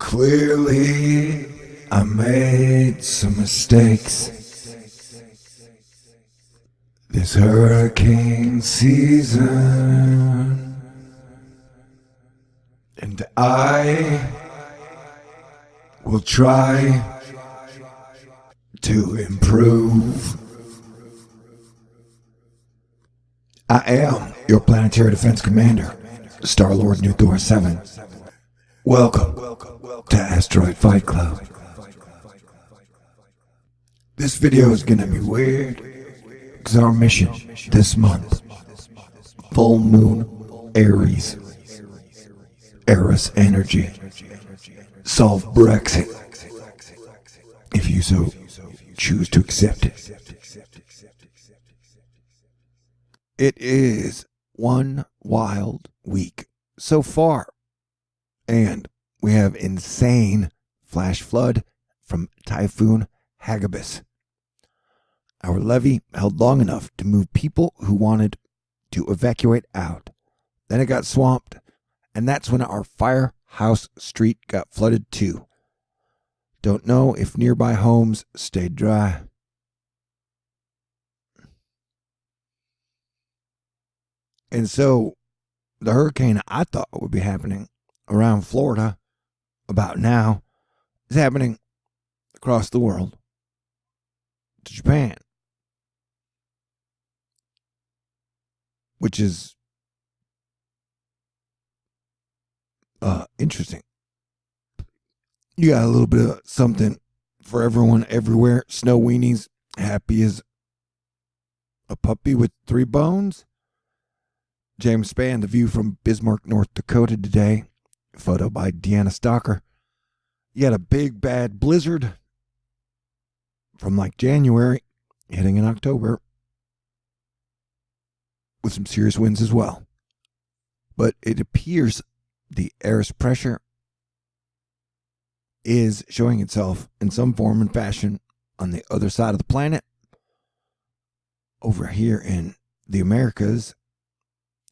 Clearly, I made some mistakes this hurricane season, and I will try to improve. I am your Planetary Defense Commander, Star-Lord New Thor 7. Welcome to Asteroid Fight Club. This video is gonna be weird, because our mission this month, full moon Aries, Eris energy, solve Brexit, if you so choose to accept it. It is one wild week so far, and we have insane flash flood from Typhoon Haggis. Our levee held long enough to move people who wanted to evacuate out. Then it got swamped, and that's when our Firehouse Street got flooded too. Don't know if nearby homes stayed dry. And so, the hurricane I thought would be happening around Florida about now is happening across the world to Japan, which is interesting. You got a little bit of something for everyone everywhere. Snow weenies, happy as a puppy with 3 bones. James Spann, The View from Bismarck, North Dakota today. Photo by Deanna Stalker. You had a big bad blizzard from like January hitting in October with some serious winds as well. But it appears the air's pressure is showing itself in some form and fashion on the other side of the planet, over here in the Americas,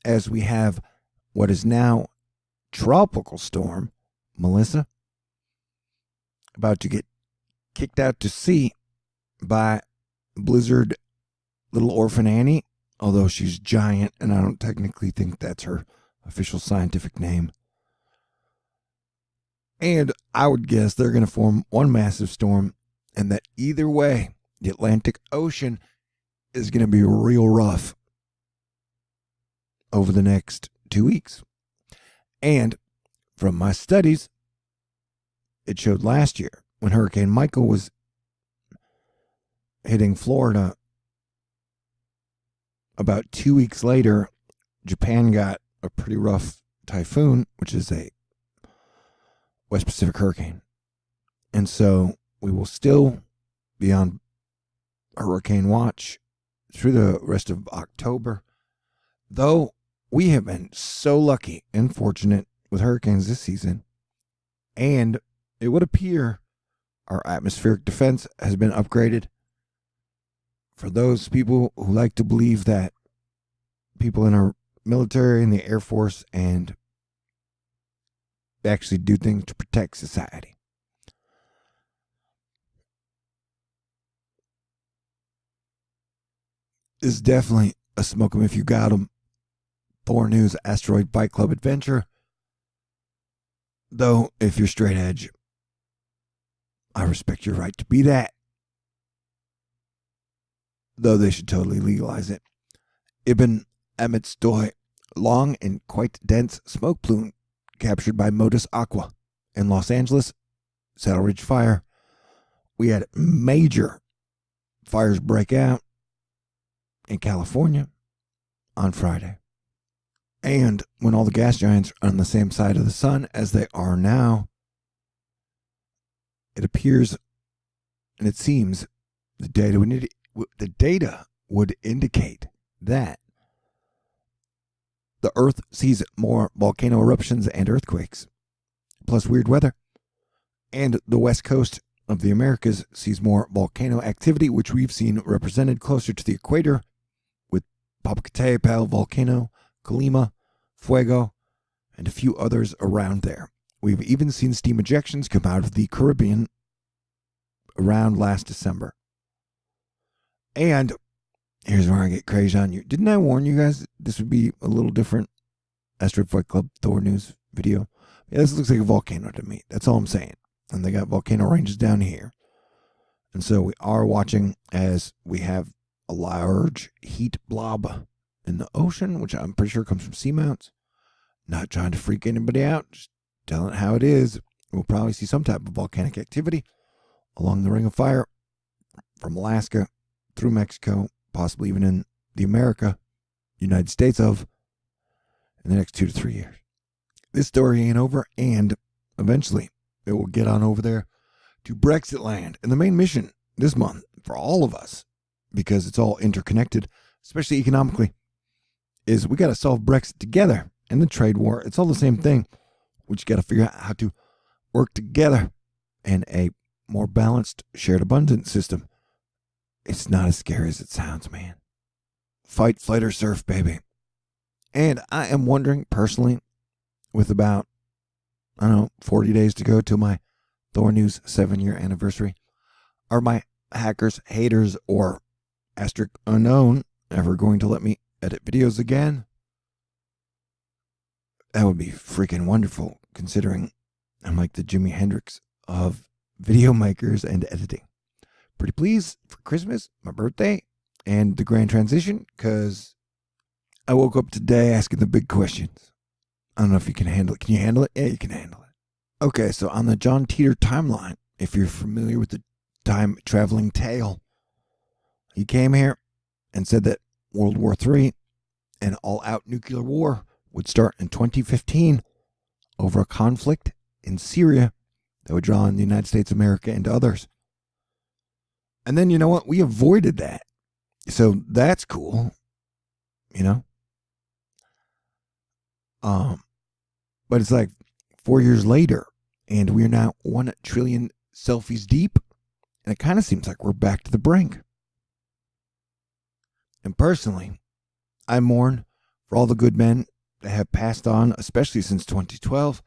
as we have what is now tropical storm Melissa about to get kicked out to sea by blizzard little orphan Annie, although she's giant and I don't technically think that's her official scientific name. And I would guess they're going to form one massive storm, and that either way, the Atlantic Ocean is going to be real rough over the next 2 weeks. And from my studies, it showed last year when Hurricane Michael was hitting Florida, about 2 weeks later, Japan got a pretty rough typhoon, which is a West Pacific hurricane. And so we will still be on hurricane watch through the rest of October, though we have been so lucky and fortunate with hurricanes this season, and it would appear our atmospheric defense has been upgraded. For those people who like to believe that people in our military and the Air Force and actually do things to protect society. This is definitely a smoke 'em if you got 'em. Thor News Asteroid Fight Club adventure. Though, if you're straight edge, I respect your right to be that. Though they should totally legalize it. Ibn Emetstoy, long and quite dense smoke plume captured by Modus Aqua in Los Angeles, Saddle Ridge Fire. We had major fires break out in California on Friday. And when all the gas giants are on the same side of the sun as they are now, it appears and it seems the data would indicate that the Earth sees more volcano eruptions and earthquakes, plus weird weather, and the west coast of the Americas sees more volcano activity, which we've seen represented closer to the equator with Popocatépetl volcano, Colima, Fuego, and a few others around there. We've even seen steam ejections come out of the Caribbean around last December. And here's where I get crazy on you. Didn't I warn you guys this would be a little different Asteroid Fight Club Thor news video? Yeah, this looks like a volcano to me. That's all I'm saying. And they got volcano ranges down here. And so we are watching as we have a large heat blob in the ocean, which I'm pretty sure comes from seamounts. Not trying to freak anybody out, just telling it how it is. We'll probably see some type of volcanic activity along the Ring of Fire from Alaska through Mexico, possibly even in the United States in the next 2 to 3 years. This story ain't over, and eventually it will get on over there to Brexit land. And the main mission this month for all of us, because it's all interconnected, especially economically, is we got to solve Brexit together. And the trade war, it's all the same thing. We just got to figure out how to work together in a more balanced, shared abundance system. It's not as scary as it sounds, man. Fight, flight, or surf, baby. And I am wondering, personally, with about, 40 days to go to my Thor News 7-year anniversary, are my hackers, haters, or asterisk unknown ever going to let me edit videos again? That would be freaking wonderful, considering I'm like the Jimi Hendrix of video makers and editing. Pretty pleased for Christmas, my birthday, and the grand transition, because I woke up today asking the big questions. I don't know if you can handle it. Can you handle it? Yeah, you can handle it. Okay, so on the John Titor timeline, if you're familiar with the time-traveling tale, he came here and said that World War III, an all-out nuclear war, would start in 2015 over a conflict in Syria that would draw in the United States of America and others. And then, you know what? We avoided that. So that's cool. But it's like 4 years later, and we're now 1 trillion selfies deep, and it kind of seems like we're back to the brink. And personally, I mourn for all the good men that have passed on, especially since 2012.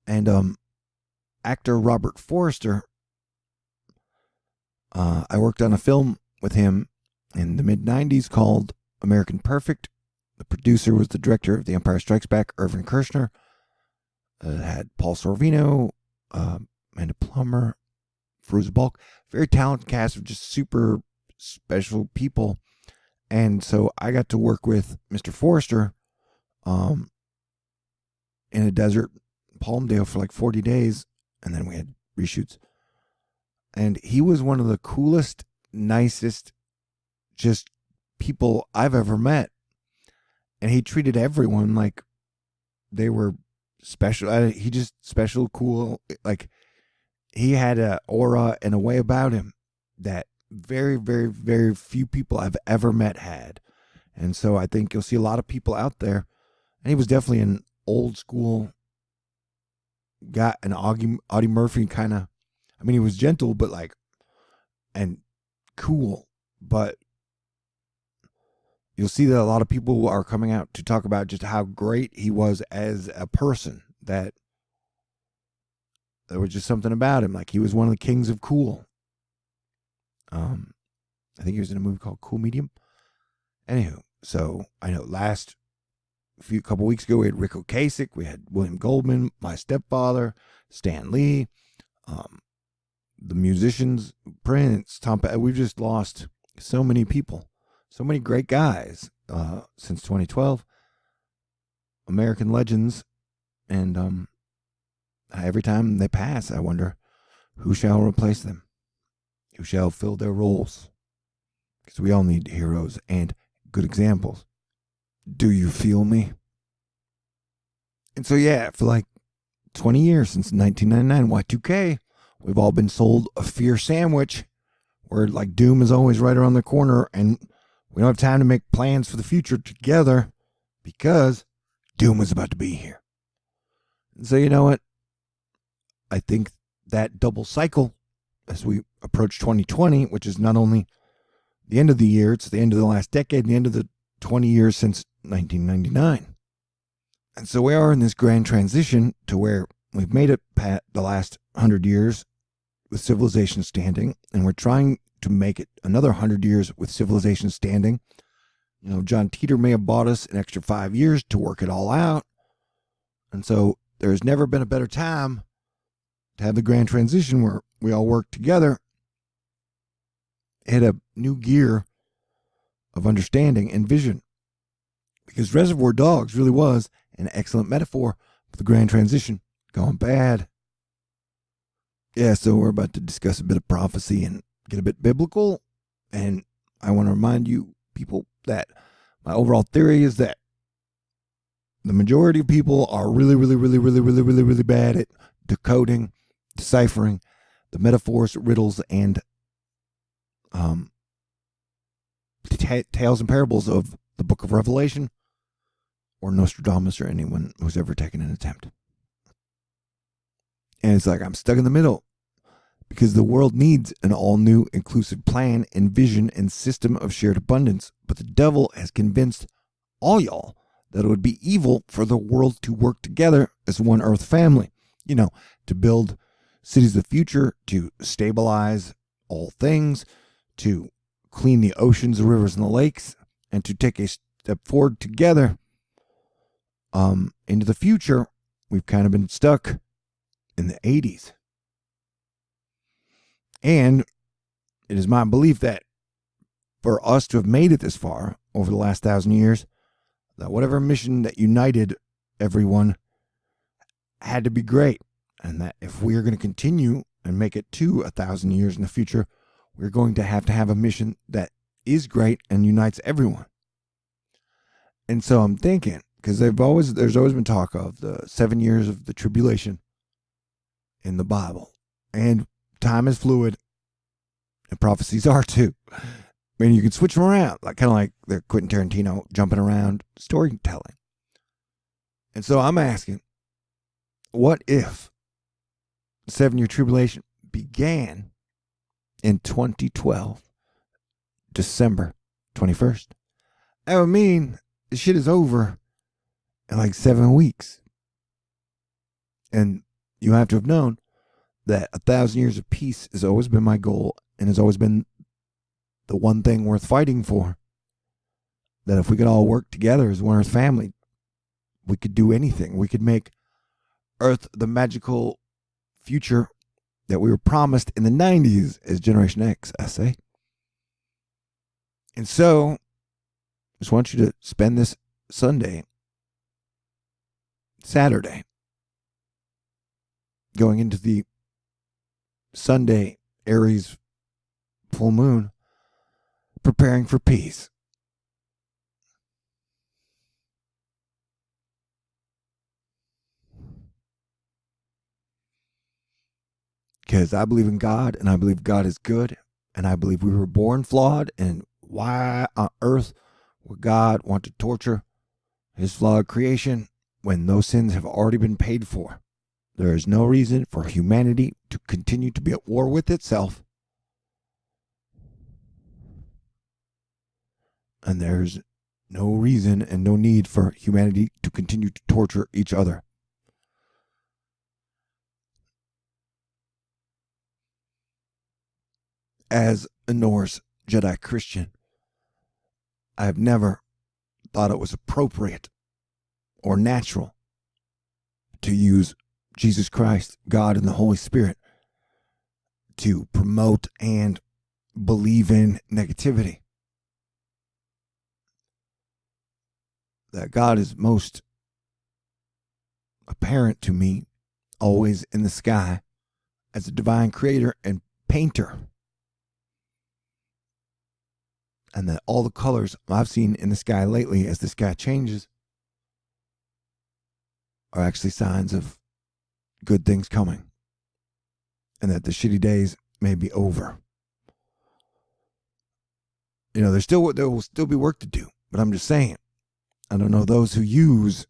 And actor Robert Forster, I worked on a film with him in the mid-90s called American Perfect. The producer was the director of The Empire Strikes Back, Irvin Kershner. It had Paul Sorvino, Amanda Plummer, Fairuza Balk. Very talented cast of just super special people. And so I got to work with Mr. Forster in a desert, Palmdale, for like 40 days. And then we had reshoots. And he was one of the coolest, nicest, just people I've ever met. And he treated everyone like they were special. He just special, cool. Like, he had an aura and a way about him that very, very, very few people I've ever met had. And so I think you'll see a lot of people out there. And he was definitely an old school guy, an Audie Murphy kind of. I mean, he was gentle, but and cool. But you'll see that a lot of people are coming out to talk about just how great he was as a person, that there was just something about him. Like, he was one of the kings of cool. I think he was in a movie called Cool Medium. Anywho, so I know couple weeks ago, we had Rick Ocasek, we had William Goldman, my stepfather, Stan Lee, the musicians, Prince, Tom. We've just lost so many people, so many great guys since 2012. American legends, and every time they pass, I wonder who shall replace them, who shall fill their roles, because we all need heroes and good examples. Do you feel me? And so, yeah, for like 20 years, since 1999, Y2K, we've all been sold a fear sandwich where like doom is always right around the corner, and we don't have time to make plans for the future together because doom is about to be here. And so, you know what? I think that double cycle as we approach 2020, which is not only the end of the year, it's the end of the last decade, the end of the 20 years since 1999. And so we are in this grand transition to where we've made it the last 100 years with civilization standing, and we're trying to make it another 100 years with civilization standing. John Teeter may have bought us an extra 5 years to work it all out. And so there's never been a better time to have the grand transition where we all work together, hit a new gear of understanding and vision. Because Reservoir Dogs really was an excellent metaphor for the grand transition going bad. Yeah, so we're about to discuss a bit of prophecy and get a bit biblical. And I want to remind you people that my overall theory is that the majority of people are really, really, really, really, really, really, really bad at decoding, deciphering the metaphors, riddles, and tales and parables of the book of Revelation or Nostradamus or anyone who's ever taken an attempt. And it's like I'm stuck in the middle because the world needs an all-new inclusive plan and vision and system of shared abundance. But the devil has convinced all y'all that it would be evil for the world to work together as one earth family, to build cities of the future, to stabilize all things, to clean the oceans, the rivers, and the lakes, and to take a step forward together into the future. We've kind of been stuck in the 80s. And it is my belief that for us to have made it this far over the last 1,000 years, that whatever mission that united everyone had to be great. And that if we are going to continue and make it to 1,000 years in the future, we're going to have a mission that is great and unites everyone. And so I'm thinking, because there's always been talk of the 7 years of the tribulation in the Bible. And time is fluid, and prophecies are too. I mean, you can switch them around, kind of like the Quentin Tarantino jumping around storytelling. And so I'm asking, what if the 7-year tribulation began in 2012, December 21st? That would mean the shit is over in 7 weeks. And you have to have known that 1,000 years of peace has always been my goal and has always been the one thing worth fighting for. That if we could all work together as one Earth family, we could do anything. We could make Earth the magical future that we were promised in the 90s as Generation X, I say. And so, I just want you to spend this Saturday, going into the Sunday Aries full moon, preparing for peace. Because I believe in God, and I believe God is good, and I believe we were born flawed, and why on earth would God want to torture his flawed creation when those sins have already been paid for? There is no reason for humanity to continue to be at war with itself. And there's no reason and no need for humanity to continue to torture each other. As a Norse Jedi Christian, I have never thought it was appropriate or natural to use Jesus Christ, God, and the Holy Spirit to promote and believe in negativity. That God is most apparent to me always in the sky as a divine creator and painter. And that all the colors I've seen in the sky lately as the sky changes are actually signs of good things coming. And that the shitty days may be over. There will still be work to do. But I'm just saying, I don't know those who use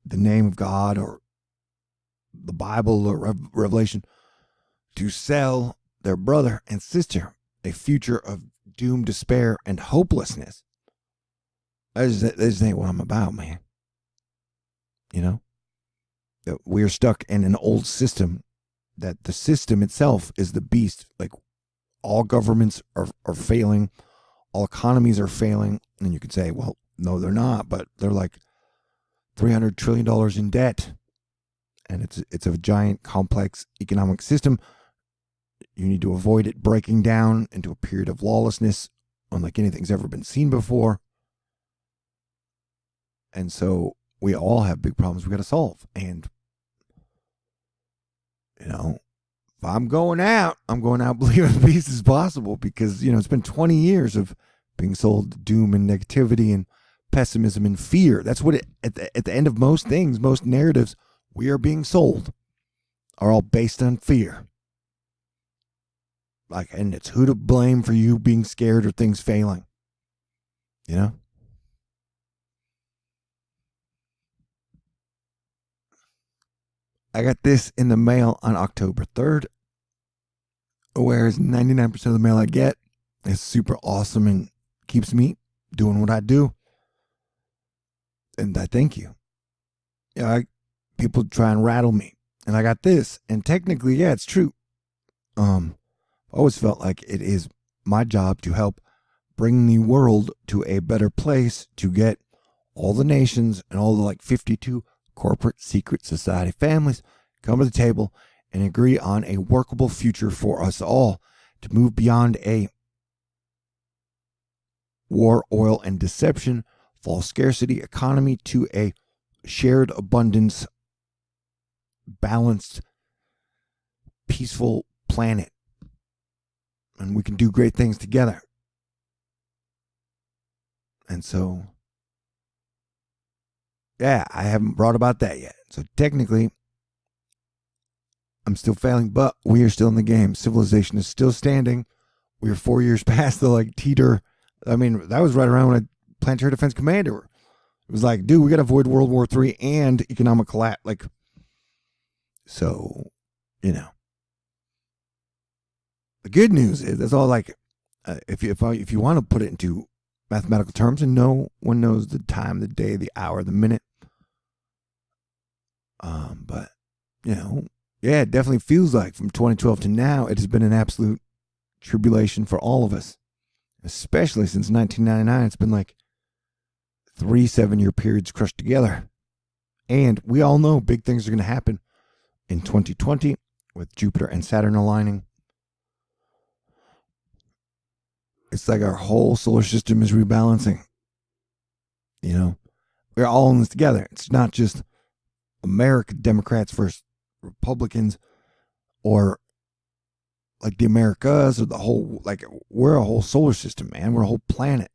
the name of God or the Bible or Revelation to sell their brother and sister a future of doom, despair, and hopelessness. That just ain't what I'm about, man. that we're stuck in an old system, that the system itself is the beast. Like, all governments are failing, all economies are failing. And you could say, well, no, they're not, but they're like $300 trillion in debt. And it's a giant, complex economic system. You need to avoid it breaking down into a period of lawlessness unlike anything's ever been seen before. And so we all have big problems we got to solve. And, you know, if I'm going out believing peace is possible, because, you know, it's been 20 years of being sold doom and negativity and pessimism and fear. That's what at the end of most things, most narratives we are being sold are all based on fear. Like, and it's who to blame for you being scared or things failing. You know? I got this in the mail on October 3rd, whereas 99% of the mail I get is super awesome and keeps me doing what I do. And I thank you. Yeah, people try and rattle me. And I got this. And technically, yeah, it's true. I always felt like it is my job to help bring the world to a better place, to get all the nations and all the like 52 corporate secret society families come to the table and agree on a workable future for us all, to move beyond a war, oil, and deception, false scarcity economy to a shared abundance, balanced, peaceful planet. And we can do great things together. And so, yeah, I haven't brought about that yet. So technically, I'm still failing, but we are still in the game. Civilization is still standing. We are 4 years past the like teeter. I mean, that was right around when Planetary Defense Commander, it was like, dude, we got to avoid World War III and economic collapse. Like, so, you know. The good news is, that's all like, if you want to put it into mathematical terms, and no one knows the time, the day, the hour, the minute. But, you know, yeah, it definitely feels like from 2012 to now, it has been an absolute tribulation for all of us. Especially since 1999, it's been like 3 7-year periods crushed together. And we all know big things are going to happen in 2020 with Jupiter and Saturn aligning. It's like our whole solar system is rebalancing. You know, we're all in this together. It's not just American Democrats versus Republicans, or like the Americas, or the whole, like, we're a whole solar system, man. We're a whole planet.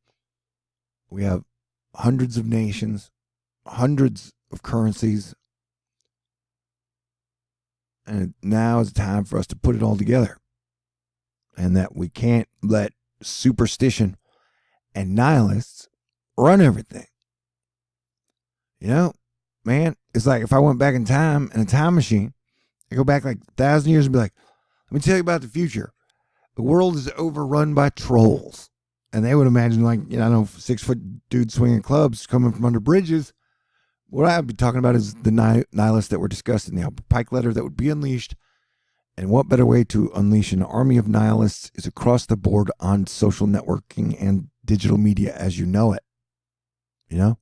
We have hundreds of nations, hundreds of currencies. And now is the time for us to put it all together. And that we can't let superstition and nihilists run everything. You know, man, it's like if I went back in time in a time machine, I go back like 1,000 years and be like, let me tell you about the future. The world is overrun by trolls. And they would imagine, like, you know, I don't know, 6-foot dudes swinging clubs coming from under bridges. What I'd be talking about is the nihilists that were discussed in the Albert Pike letter that would be unleashed. And what better way to unleash an army of nihilists is across the board on social networking and digital media as you know it. You know?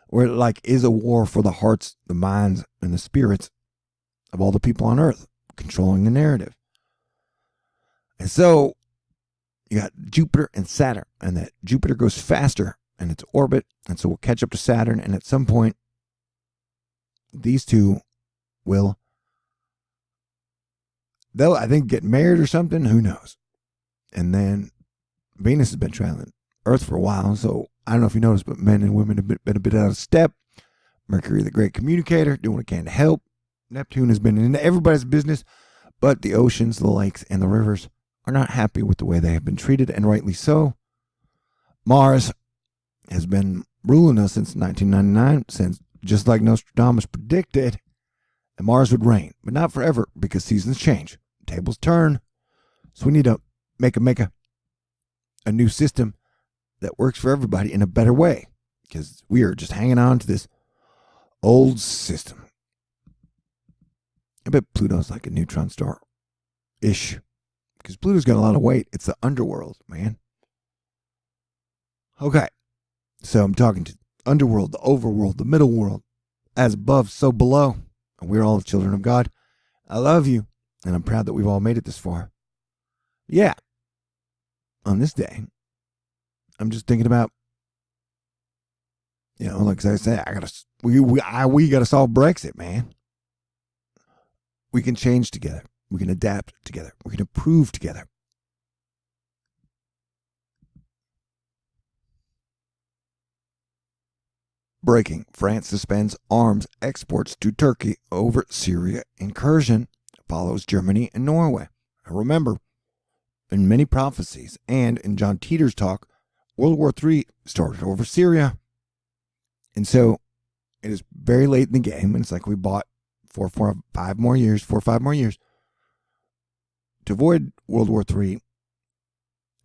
Where it like is a war for the hearts, the minds, and the spirits of all the people on Earth, controlling the narrative. And so you got Jupiter and Saturn, and that Jupiter goes faster in its orbit, and so we'll catch up to Saturn, and at some point, these two will, they'll, I think, get married or something, who knows. And then Venus has been trailing Earth for a while, so I don't know if you noticed, but men and women have been a bit out of step. Mercury, the great communicator, doing what it can to help. Neptune has been in everybody's business, but the oceans, the lakes, and the rivers are not happy with the way they have been treated, and rightly so. Mars has been ruling us since 1999, since just like Nostradamus predicted, and Mars would reign, but not forever, because seasons change, tables turn. So we need to make a new system that works for everybody in a better way, because we are just hanging on to this old system. I bet Pluto's like a neutron star-ish. Because Pluto's got a lot of weight. It's the underworld, man. Okay. So I'm talking to underworld, the overworld, the middle world. As above, so below. And we're all the children of God. I love you. And I'm proud that we've all made it this far. Yeah. On this day, I'm just thinking about, like I said, we gotta solve Brexit, man. We can change together. We can adapt together. We can improve together. Breaking. France suspends arms exports to Turkey over Syria incursion. Follows Germany and Norway. Remember, in many prophecies and in John Teeter's talk, World War III started over Syria. And so it is very late in the game, and it's like we bought 4 or 5 more years to avoid World War III.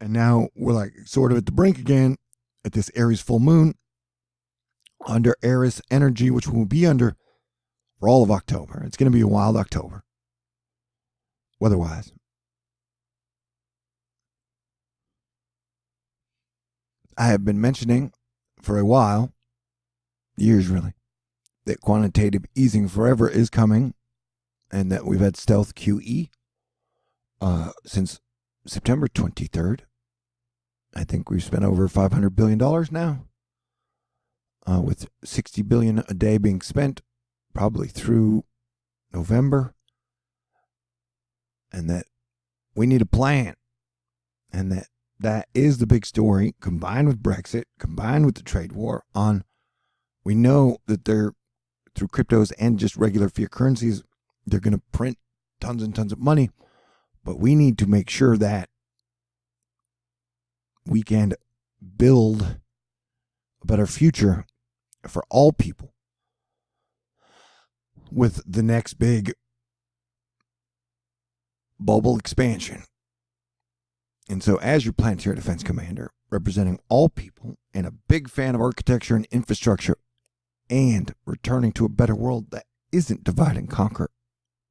And now we're like sort of at the brink again at this Aries full moon under Aries energy, which we'll be under for all of October. It's going to be a wild October, weather-wise. I have been mentioning for a while, years really, that quantitative easing forever is coming, and that we've had stealth QE since September 23rd. I think we've spent over $500 billion now, with $60 billion a day being spent probably through November, and that we need a plan, and that is the big story, combined with Brexit, combined with the trade war on. We know that they're, through cryptos and just regular fiat currencies, they're going to print tons and tons of money, but we need to make sure that we can build a better future for all people with the next big bubble expansion. And so, as your planetary defense commander, representing all people, and a big fan of architecture and infrastructure, and returning to a better world that isn't divide and conquer,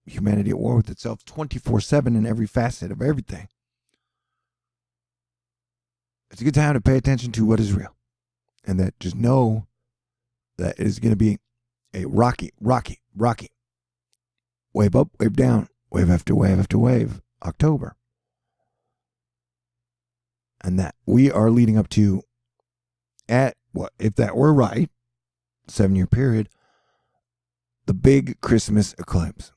humanity at war with itself 24/7 in every facet of everything, it's a good time to pay attention to what is real. And that just know that it is going to be a rocky, wave up, wave down, wave after wave after wave, October. And that we are leading up to, at what, if that were right, 7-year period, the big Christmas eclipse,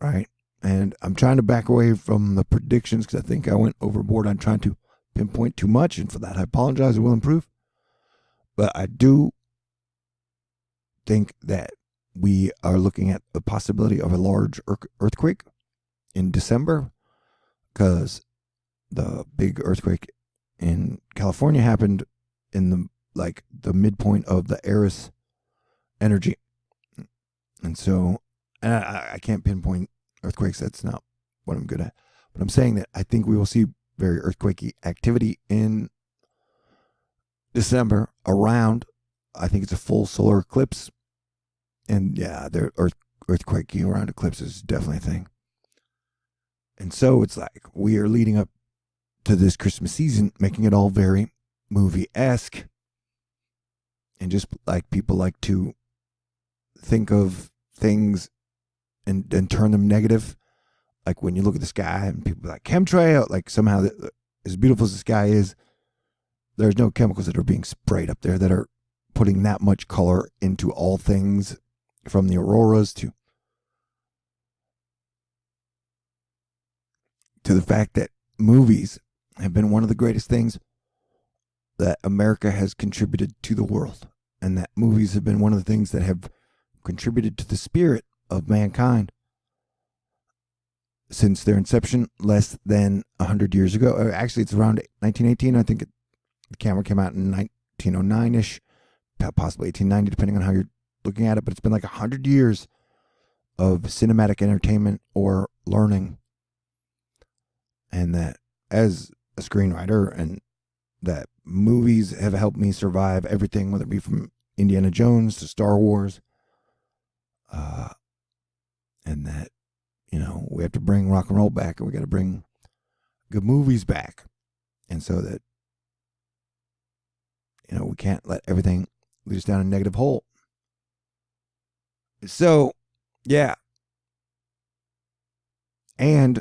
right? And I'm trying to back away from the predictions because I think I went overboard on trying to pinpoint too much, and for that I apologize. I will improve. But I do think that we are looking at the possibility of a large earthquake in December, because the big earthquake in California happened in the midpoint of the Eris energy. And so I can't pinpoint earthquakes. That's not what I'm good at. But I'm saying that I think we will see very earthquakey activity in December around, I think it's a full solar eclipse. And yeah, the earthquakey around eclipses is definitely a thing. And so it's like we are leading up to this Christmas season, making it all very movie-esque. And just like people like to think of things and turn them negative. Like when you look at the sky and people are like, chemtrail, like somehow as beautiful as the sky is, there's no chemicals that are being sprayed up there that are putting that much color into all things, from the auroras to the fact that movies have been one of the greatest things that America has contributed to the world, and that movies have been one of the things that have contributed to the spirit of mankind since their inception less than 100 years ago. Actually, it's around 1918. I think the camera came out in 1909-ish, possibly 1890, depending on how you're looking at it. But it's been like 100 years of cinematic entertainment or learning. And that as a screenwriter, and that movies have helped me survive everything, whether it be from Indiana Jones to Star Wars. And that we have to bring rock and roll back, and we got to bring good movies back. And so that, we can't let everything lead us down a negative hole. So, yeah. And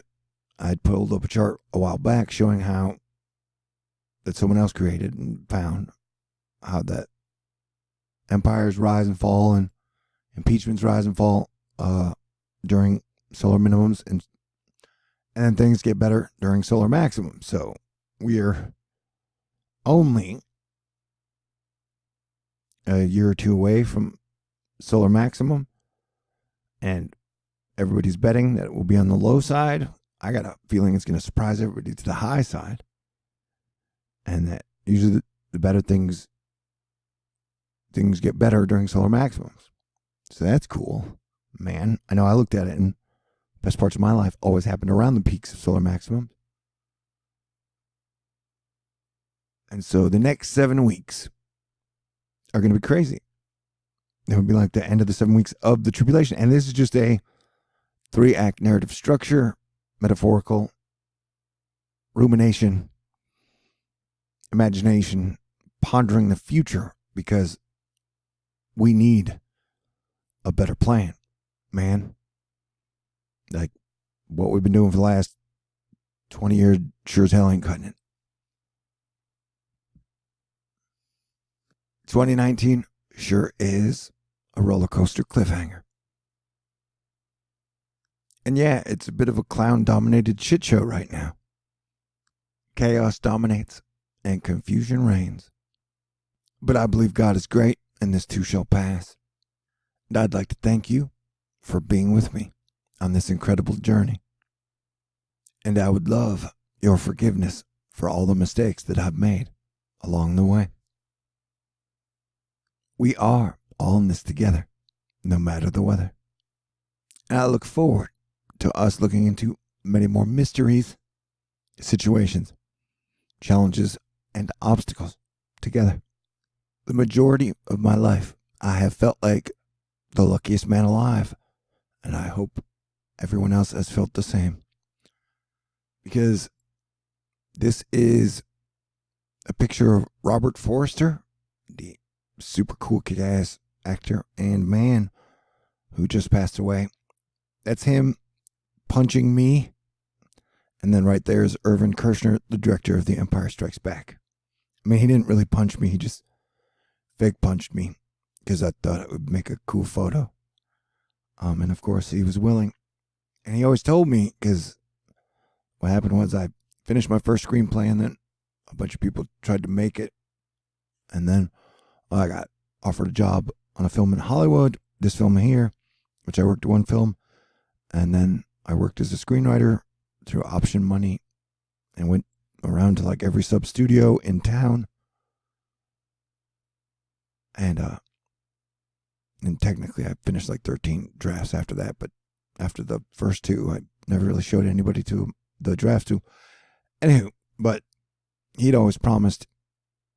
I'd pulled up a chart a while back showing how that someone else created and found how that empires rise and fall and impeachments rise and fall during solar minimums, and then things get better during solar maximums. So we're only a year or two away from solar maximum, and everybody's betting that it will be on the low side. I got a feeling it's going to surprise everybody to the high side, and that usually the better things get better during solar maximums. So that's cool, man. I know I looked at it, and best parts of my life always happened around the peaks of solar maximum. And so the next 7 weeks are going to be crazy. It would be like the end of the 7 weeks of the tribulation. And this is just a 3-act narrative structure, metaphorical, rumination, imagination, pondering the future, because we need a better plan, man. Like, what we've been doing for the last 20 years sure as hell ain't cutting it. 2019 sure is a roller coaster cliffhanger. And yeah, it's a bit of a clown-dominated shit show right now. Chaos dominates and confusion reigns. But I believe God is great, and this too shall pass. And I'd like to thank you for being with me on this incredible journey. And I would love your forgiveness for all the mistakes that I've made along the way. We are all in this together, no matter the weather. And I look forward to us looking into many more mysteries, situations, challenges, and obstacles together. The majority of my life, I have felt like the luckiest man alive, and I hope everyone else has felt the same. Because this is a picture of Robert Forster, the super cool kick-ass actor and man who just passed away. That's him punching me. And then right there is Irvin Kershner, the director of The Empire Strikes Back. I mean, he didn't really punch me. He just fake punched me because I thought it would make a cool photo. And of course, he was willing. And he always told me, because what happened was I finished my first screenplay, and then a bunch of people tried to make it. And then I got offered a job on a film in Hollywood, this film here, which I worked on one film. And then I worked as a screenwriter through option money and went around to like every sub studio in town. And technically I finished like 13 drafts after that, but after the first two, I never really showed anybody to the draft to. Anywho, but he'd always promised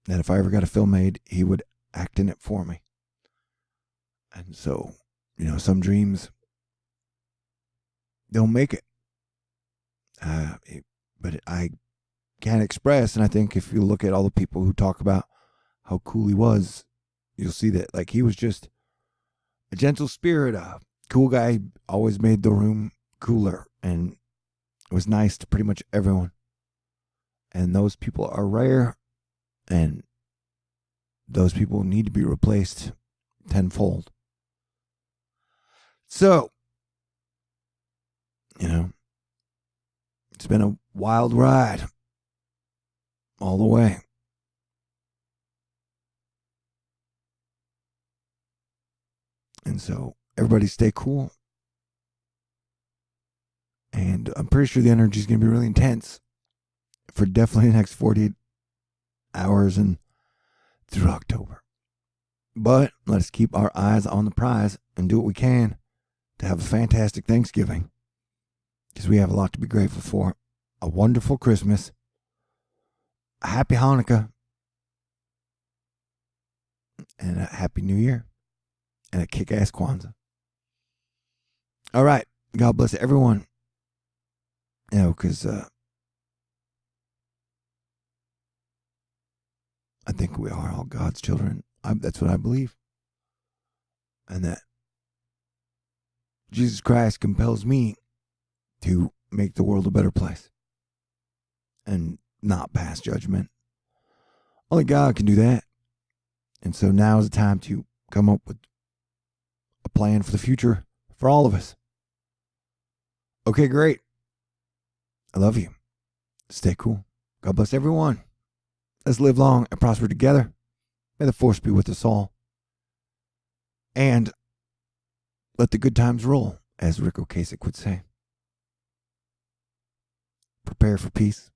that if I ever got a film made, he would act in it for me. And so, some dreams don't make it. But I can't express, and I think if you look at all the people who talk about how cool he was, you'll see that like he was just a gentle spirit, a cool guy, always made the room cooler, and it was nice to pretty much everyone. And those people are rare, and those people need to be replaced tenfold. So, it's been a wild ride all the way. And so everybody stay cool. And I'm pretty sure the energy is going to be really intense for definitely the next 48 hours and through October. But let's keep our eyes on the prize and do what we can to have a fantastic Thanksgiving, because we have a lot to be grateful for. A wonderful Christmas, a happy Hanukkah, and a happy New Year, and a kick-ass Kwanzaa. All right, God bless everyone. Because I think we are all God's children. That's what I believe. And that Jesus Christ compels me to make the world a better place and not pass judgment. Only God can do that. And so now is the time to come up with a plan for the future for all of us. Okay, great. I love you. Stay cool. God bless everyone. Let's live long and prosper together. May the force be with us all. And let the good times roll, as Rick Ocasek would say. Prepare for peace.